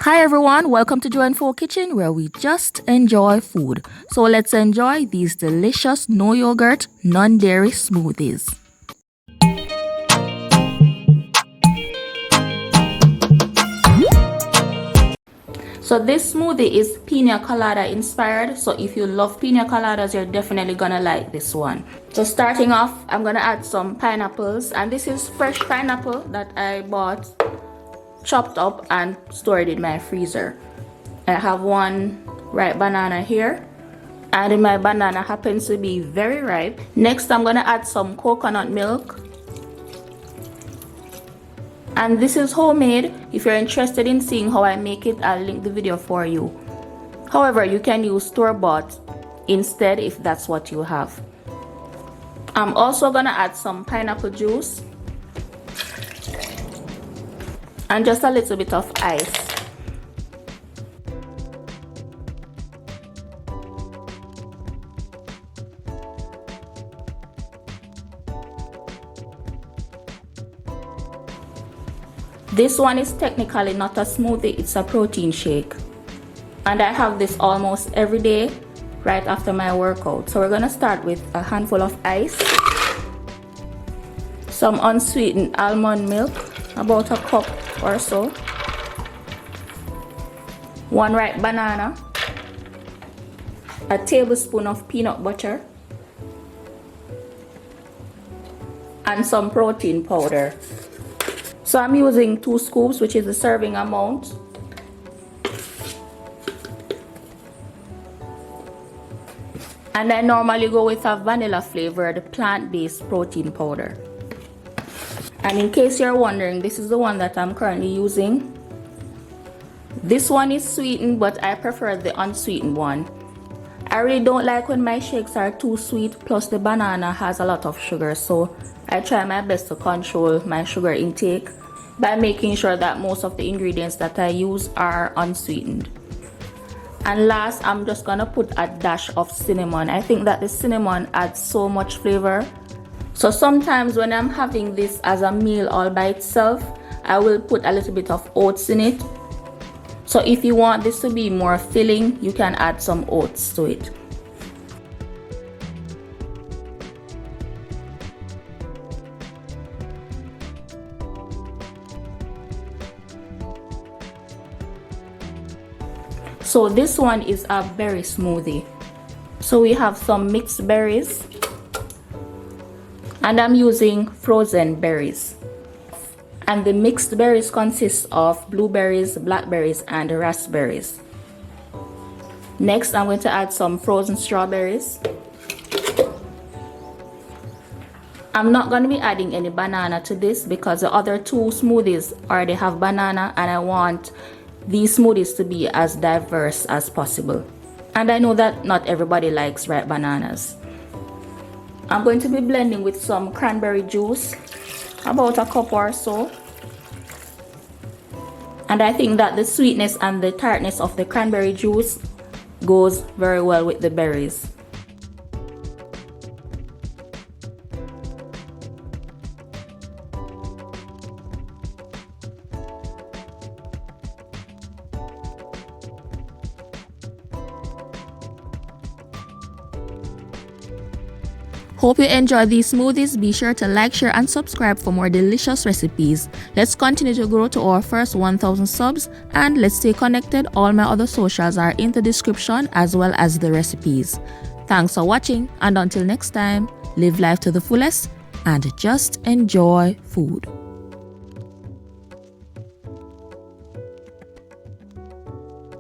Hi everyone, welcome to JUENFO Kitchen where we just enjoy food. So let's enjoy these delicious no yogurt, non-dairy smoothies. So this smoothie is piña colada inspired. So if you love piña coladas, you're definitely gonna like this one. So starting off, I'm gonna add some pineapples, and this is fresh pineapple that I bought chopped up and stored in my freezer. I have one ripe banana here, and my banana happens to be very ripe. Next, I'm gonna add some coconut milk, and this is homemade. If you're interested in seeing how I make it, I'll link the video for you. However, you can use store-bought instead if that's what you have. I'm also gonna add some pineapple juice and just a little bit of ice. This one is technically not a smoothie, it's a protein shake. And I have this almost every day right after my workout. So we're gonna start with a handful of ice, some unsweetened almond milk, about a cup or so, one ripe banana, a tablespoon of peanut butter, and some protein powder. So I'm using 2 scoops, which is the serving amount. And I normally go with a vanilla flavored plant-based protein powder. And in case you're wondering, this is the one that I'm currently using. This one is sweetened, but I prefer the unsweetened one. I really don't like when my shakes are too sweet, plus the banana has a lot of sugar, so I try my best to control my sugar intake by making sure that most of the ingredients that I use are unsweetened. And last, I'm just gonna put a dash of cinnamon. I think that the cinnamon adds so much flavor. So sometimes when I'm having this as a meal all by itself, I will put a little bit of oats in it. So if you want this to be more filling, you can add some oats to it. So this one is a berry smoothie. So we have some mixed berries, and I'm using frozen berries. And the mixed berries consist of blueberries, blackberries, and raspberries. Next, I'm going to add some frozen strawberries. I'm not going to be adding any banana to this because the other 2 smoothies already have banana, and I want these smoothies to be as diverse as possible. And I know that not everybody likes ripe bananas. I'm going to be blending with some cranberry juice, about a cup or so. And I think that the sweetness and the tartness of the cranberry juice goes very well with the berries. Hope you enjoy these smoothies. Be sure to like, share, and subscribe for more delicious recipes. Let's continue to grow to our first 1,000 subs, and let's stay connected. All my other socials are in the description as well as the recipes. Thanks for watching, and until next time, live life to the fullest and just enjoy food.